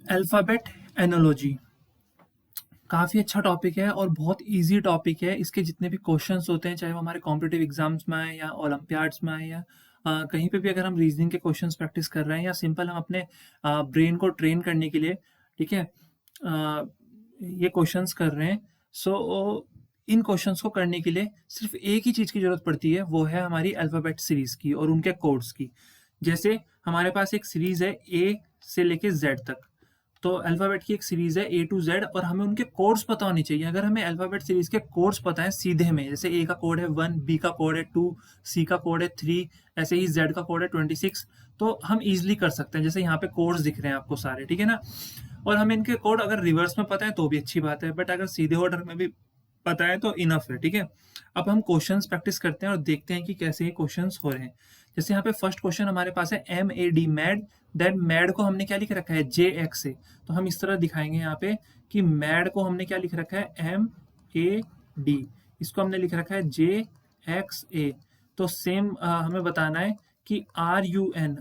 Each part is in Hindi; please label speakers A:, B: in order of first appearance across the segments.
A: अल्फ़ाबेट एनोलॉजी काफ़ी अच्छा टॉपिक है और बहुत इजी टॉपिक है। इसके जितने भी क्वेश्चंस होते हैं, चाहे वो हमारे कॉम्पिटिटिव एग्जाम्स में आए या ओलंपियाड्स में आए या कहीं पे भी अगर हम रीजनिंग के क्वेश्चंस प्रैक्टिस कर रहे हैं या सिंपल हम अपने ब्रेन को ट्रेन करने के लिए, ठीक है, ये क्वेश्चंस कर रहे हैं। सो इन क्वेश्चंस को करने के लिए सिर्फ एक ही चीज़ की ज़रूरत पड़ती है, वो है हमारी अल्फ़ाबेट सीरीज़ की और उनके कोड्स की। जैसे हमारे पास एक सीरीज़ है ए से लेके जेड तक, तो अल्फ़ाबेट की एक सीरीज़ है ए टू जेड और हमें उनके कोड्स पता होने चाहिए। अगर हमें अल्फ़ाबेट सीरीज़ के कोड्स पता है सीधे में, जैसे ए का कोड है 1, बी का कोड है 2, सी का कोड है 3, ऐसे ही जेड का कोड है 26, तो हम ईजिली कर सकते हैं। जैसे यहाँ पे कोड्स दिख रहे हैं आपको सारे, ठीक है ना। और हमें इनके कोड अगर रिवर्स में पता है तो भी अच्छी बात है, बट अगर सीधे ऑर्डर में भी पता है तो इनफ है, ठीक है। अब हम क्वेश्चंस प्रैक्टिस करते हैं और देखते हैं कि कैसे ये क्वेश्चंस हो रहे हैं। जैसे यहाँ पे फर्स्ट क्वेश्चन हमारे पास है MAD मैड, देन मैड को हमने क्या लिख रखा है JX से, तो हम इस तरह दिखाएंगे यहाँ पे कि मैड को हमने क्या लिख रखा है MAD, इसको हमने लिख रखा है JXA। तो सेम हमें बताना है कि RUN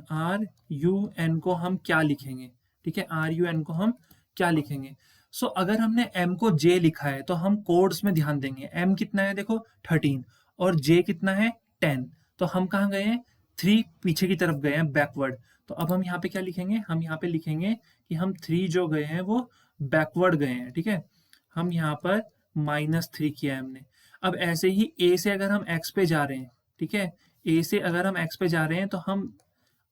A: को हम क्या लिखेंगे, ठीक है, RUN को हम क्या लिखेंगे। सो अगर हमने M को J लिखा है तो हम कोड्स में ध्यान देंगे। M कितना है देखो 13 और J कितना है 10, तो हम कहाँ गए हैं 3 पीछे की तरफ गए हैं बैकवर्ड। तो अब हम यहाँ पे क्या लिखेंगे, हम यहाँ पे लिखेंगे कि हम 3 जो गए हैं वो बैकवर्ड गए हैं, ठीक है। हम यहाँ पर -3 किया है हमने। अब ऐसे ही A से अगर हम X पे जा रहे हैं, ठीक है, A से अगर हम X पे जा रहे हैं तो हम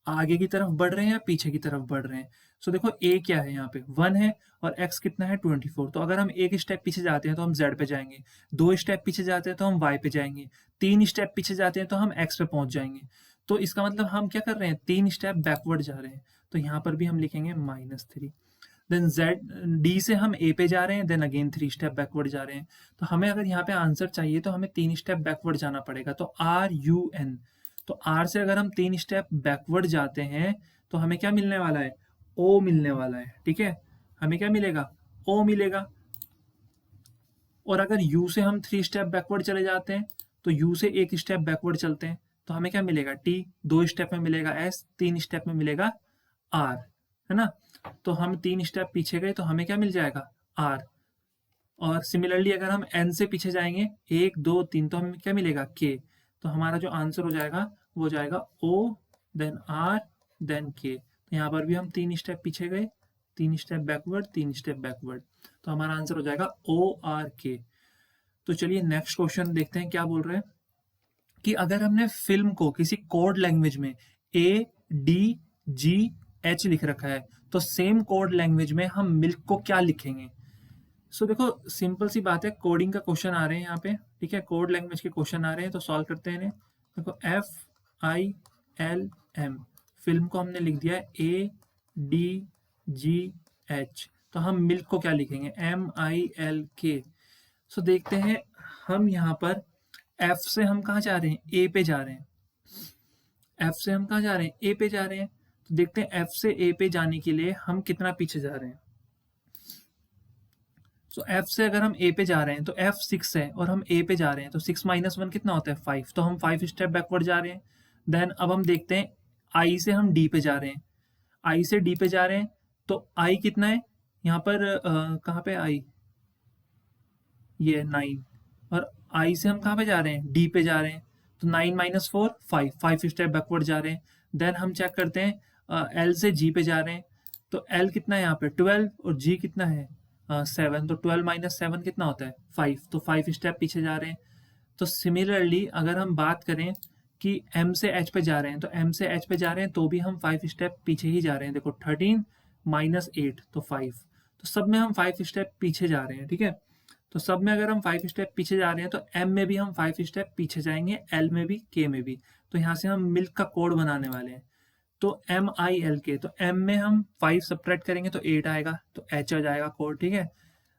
A: आगे की तरफ बढ़ रहे हैं या पीछे की तरफ बढ़ रहे हैं। सो देखो ए क्या है यहाँ पे 1 है और x कितना है 24। तो अगर हम एक स्टेप पीछे जाते हैं तो हम z पे जाएंगे, 2 स्टेप पीछे जाते हैं तो हम y पे जाएंगे, 3 स्टेप पीछे जाते हैं तो हम x पे पहुंच जाएंगे। तो इसका मतलब हम क्या कर रहे हैं 3 स्टेप बैकवर्ड जा रहे हैं। तो यहाँ पर भी हम लिखेंगे -3। देन D से हम A पे जा रहे हैं, देन अगेन 3 स्टेप बैकवर्ड जा रहे हैं। तो हमें अगर यहाँ पे आंसर चाहिए तो हमें 3 स्टेप बैकवर्ड जाना पड़ेगा। तो RUN, तो R से अगर हम 3 स्टेप बैकवर्ड जाते हैं तो हमें क्या मिलने वाला है O मिलने वाला है, ठीक है। हमें क्या मिलेगा O मिलेगा। और अगर U से हम 3 स्टेप बैकवर्ड चले जाते हैं तो U से एक स्टेप बैकवर्ड चलते हैं तो हमें क्या मिलेगा T, 2 स्टेप में मिलेगा S, 3 स्टेप में मिलेगा R, है ना। तो हम 3 स्टेप पीछे गए तो हमें क्या मिल जाएगा R। और सिमिलरली अगर हम N से पीछे जाएंगे 1 2 3 तो हमें क्या मिलेगा K। तो हमारा जो आंसर हो जाएगा वो हो जाएगा O, then R, then K। तो यहाँ पर भी हम 3 स्टेप पीछे गए, 3 स्टेप बैकवर्ड, 3 स्टेप बैकवर्ड, तो हमारा आंसर हो जाएगा ORK। तो चलिए नेक्स्ट क्वेश्चन देखते हैं क्या बोल रहे हैं कि अगर हमने फिल्म को किसी कोड लैंग्वेज में ADGH लिख रखा है तो सेम कोड लैंग्वेज में हम मिल्क को क्या लिखेंगे। सो देखो सिंपल सी बात है, कोडिंग का क्वेश्चन आ रहे हैं यहाँ पे, ठीक है, कोड लैंग्वेज के क्वेश्चन आ रहे हैं तो सॉल्व करते हैं इन्हें। देखो FILM, फिल्म को हमने लिख दिया है ADGH, तो हम मिल्क को क्या लिखेंगे MILK। सो देखते हैं हम यहाँ पर F से हम कहाँ जा रहे हैं A पे जा रहे हैं, F से हम कहाँ जा रहे हैं A पे जा रहे हैं। तो देखते हैं F से A पे जाने के लिए हम कितना पीछे जा रहे हैं। सो F से अगर हम A पे जा रहे हैं तो F 6 है और हम A पे जा रहे हैं तो 6 - 1 कितना होता है 5, तो हम 5 स्टेप बैकवर्ड जा रहे हैं। देन अब हम देखते हैं I से हम D पे जा रहे हैं, I से D पे जा रहे हैं तो I कितना है यहाँ पर कहाँ पे I, ये 9, और I से हम कहाँ पे जा रहे हैं D पे जा रहे हैं तो 9 - 4 5, 5 स्टेप बैकवर्ड जा रहे हैं। देन हम चेक करते हैं L से G पे जा रहे हैं तो L कितना है यहाँ पे 12 और G कितना है 7, तो 12 - 7 कितना होता है 5, तो 5 स्टेप पीछे जा रहे हैं। तो सिमिलरली अगर हम बात करें कि M से H पे जा रहे हैं तो M से H पे जा रहे हैं तो भी हम 5 स्टेप पीछे ही जा रहे हैं। देखो 13 - 8 तो 5, तो सब में हम 5 स्टेप पीछे जा रहे हैं, ठीक है। तो सब में अगर हम 5 स्टेप पीछे जा रहे हैं तो M में भी हम 5 स्टेप पीछे जाएंगे, L में भी, K में भी। तो यहाँ से हम मिल्क का कोड बनाने वाले हैं। तो MILK, तो M में हम 5 सब्ट्रैक्ट करेंगे तो 8 आएगा, तो H आ जाएगा कोड, ठीक है।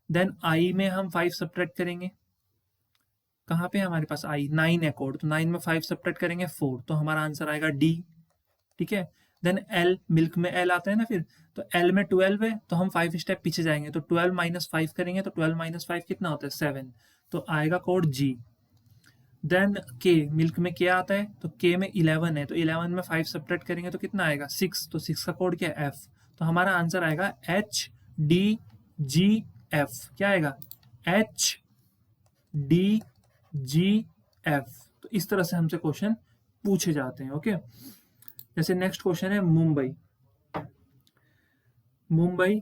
A: देन I में हम 5 सब्ट्रैक्ट करेंगे, कहाँ पे हमारे पास I 9 है कोड, तो 9 में 5 सब्ट्रैक्ट करेंगे 4, तो हमारा आंसर आएगा D, ठीक है। देन L, मिल्क में L आता है ना फिर, तो L में 12 है तो हम 5 स्टेप पीछे जाएंगे तो 12 - 5 करेंगे तो 12 - 5 कितना होता है 7, तो आएगा code G। Then K, milk में K आता है तो K में 11 है तो 11 में 5 सब्ट्रैक्ट करेंगे तो कितना आएगा 6, तो 6 का कोड क्या है F, तो हमारा आंसर आएगा HDGF। क्या आएगा? HDGF। तो इस तरह से हमसे क्वेश्चन पूछे जाते हैं। ओके, जैसे नेक्स्ट क्वेश्चन है मुंबई। मुंबई,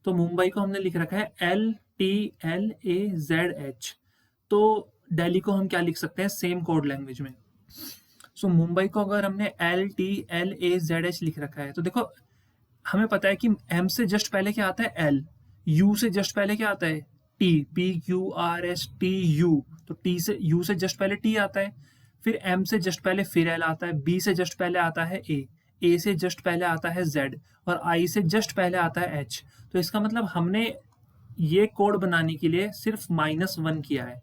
A: तो मुंबई को हमने लिख रखा है LTLAZH। तो दिल्ली को हम क्या लिख सकते हैं? सेम कोड लैंग्वेज में। सो मुंबई को अगर हमने LTLAZH लिख रखा है तो देखो हमें पता है कि M से जस्ट पहले क्या आता है? L। U से जस्ट पहले क्या आता है? T। PQRSTU। तो T से U से जस्ट पहले T आता है, फिर M से जस्ट पहले फिर L आता है, B से जस्ट पहले आता है A से जस्ट पहले आता है Z, और I से जस्ट पहले आता है H। तो इसका मतलब हमने ये कोड बनाने के लिए सिर्फ -1 किया है।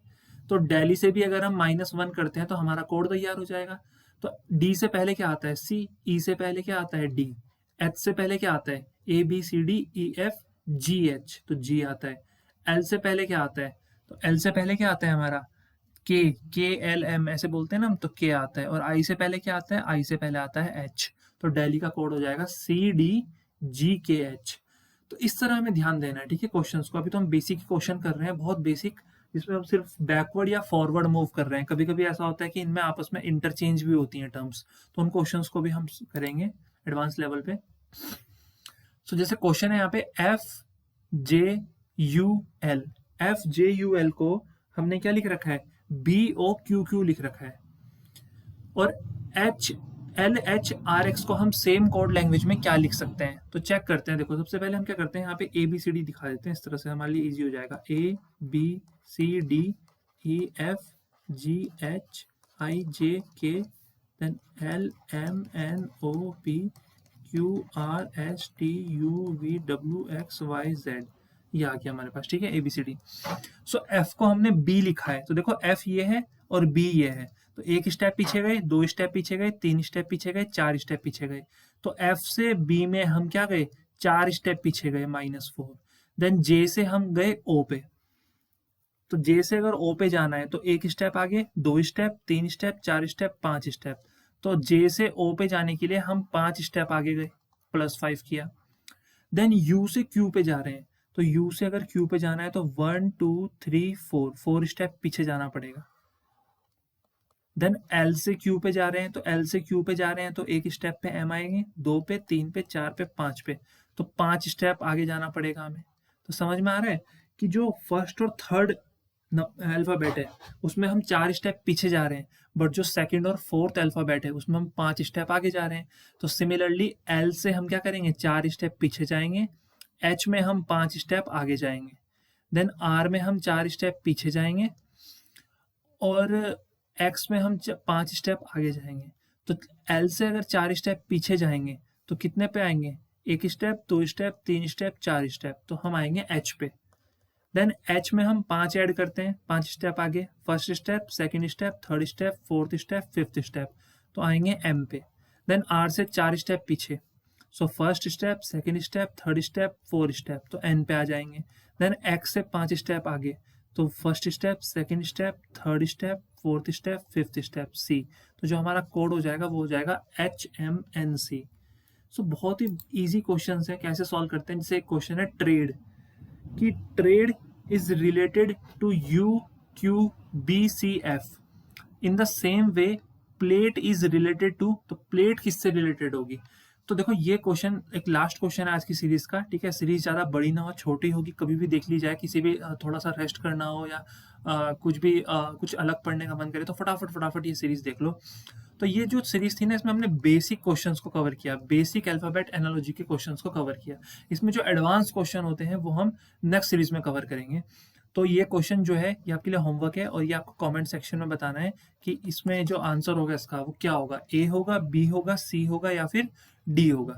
A: तो दिल्ली से भी अगर हम -1 करते हैं तो हमारा कोड तैयार हो जाएगा। तो D से पहले क्या आता है? C। E से पहले क्या आता है? D। H से पहले क्या आता है? ABCDEFGH। तो G आता है। L से पहले क्या आता है? तो L से पहले क्या आता है हमारा? KLM ऐसे बोलते हैं ना हम, तो K आता है। और I से पहले क्या आता है? I से पहले आता है H। तो दिल्ली का कोड हो जाएगा CDGKH। तो इस तरह हमें ध्यान देना है, ठीक है, क्वेश्चंस को। अभी तो हम बेसिक क्वेश्चन कर रहे हैं, बहुत बेसिक, जिसमें हम सिर्फ बैकवर्ड या फॉरवर्ड मूव कर रहे हैं। कभी कभी ऐसा होता है कि इनमें आपस में इंटरचेंज भी होती हैं टर्म्स, तो उन क्वेश्चंस को भी हम करेंगे एडवांस लेवल पे। सो जैसे क्वेश्चन है यहाँ पे FJUL। FJUL को हमने क्या लिख रखा है? BOQQ लिख रखा है। और LHRX को हम सेम कोड लैंग्वेज में क्या लिख सकते हैं? तो चेक करते हैं। देखो सबसे पहले हम क्या करते हैं, यहाँ पे ABCD दिखा देते हैं, इस तरह से हमारे लिए इजी हो जाएगा। ABCDEFGHIJK, then LMNOPQRSTUVWXYZ। ये आ गया हमारे पास, ठीक है, ABCD। सो F को हमने B लिखा है, तो देखो F ये है और B ये है, तो एक स्टेप पीछे गए, 2 स्टेप पीछे गए, 3 स्टेप पीछे गए, 4 स्टेप पीछे गए। तो F से B में हम क्या गए? 4 स्टेप पीछे गए, -4। देन J से हम गए O पे। तो J से अगर O पे जाना है तो एक स्टेप आगे, 2 स्टेप, 3 स्टेप, 4 स्टेप, 5 स्टेप। तो J से O पे जाने के लिए हम 5 स्टेप आगे गए, +5 किया। देन U से Q पे जा रहे हैं, तो U से अगर Q पे जाना है तो 1 2 3 4 स्टेप पीछे जाना पड़ेगा। देन L से Q पे जा रहे हैं, तो L से Q पे जा रहे हैं तो एक स्टेप पे M आएंगे, 2 पे, 3 पे, 4 पे, 5 पे, तो 5 स्टेप आगे जाना पड़ेगा हमें। तो समझ में आ रहा है कि जो फर्स्ट और थर्ड अल्फाबेट है उसमें हम 4 स्टेप पीछे जा रहे हैं, बट जो सेकंड और फोर्थ अल्फाबेट है उसमें हम 5 स्टेप आगे जा रहे हैं। तो सिमिलरली L से हम क्या करेंगे? 4 स्टेप पीछे जाएंगे, H में हम 5 स्टेप आगे जाएंगे, देन R में हम 4 स्टेप पीछे जाएंगे, और X में हम 5 स्टेप आगे जाएंगे। तो L से अगर 4 स्टेप पीछे जाएंगे तो कितने पे आएंगे? 1 स्टेप, 2 स्टेप, 3 स्टेप, 4 स्टेप, तो हम आएंगे H पे। देन H में हम 5 ऐड करते हैं, 5 स्टेप आगे, first step, second step, third step, fourth step, fifth step, तो आएंगे M पे। देन R से 4 स्टेप पीछे, so first step, second step, third step, fourth step, तो N पे आ जाएंगे। देन X से 5 स्टेप आगे, तो first step, second step, third step, fourth step, fifth step, C। तो जो हमारा कोड हो जाएगा वो हो जाएगा HMNC। सो बहुत ही इजी क्वेश्चन है, कैसे सॉल्व करते हैं। जैसे एक क्वेश्चन है ट्रेड, कि trade is related to UQBCF in the same way plate is related to, तो प्लेट किससे रिलेटेड होगी? तो देखो ये क्वेश्चन एक लास्ट क्वेश्चन है आज की सीरीज का, ठीक है। सीरीज ज़्यादा बड़ी ना हो, छोटी होगी, कभी भी देख ली जाए, किसी भी थोड़ा सा रेस्ट करना हो या कुछ भी कुछ अलग पढ़ने का मन करे तो फटाफट ये सीरीज देख लो। तो ये जो सीरीज थी ना, इसमें हमने बेसिक क्वेश्चंस को कवर किया, बेसिक अल्फाबेट एनालॉजी के क्वेश्चंस को कवर किया। इसमें जो एडवांस क्वेश्चन होते हैं वो हम नेक्स्ट सीरीज में कवर करेंगे। तो ये क्वेश्चन जो है ये आपके लिए होमवर्क है, और ये आपको कमेंट सेक्शन में बताना है कि इसमें जो आंसर होगा इसका वो क्या होगा, A होगा, B होगा, C होगा या फिर D होगा।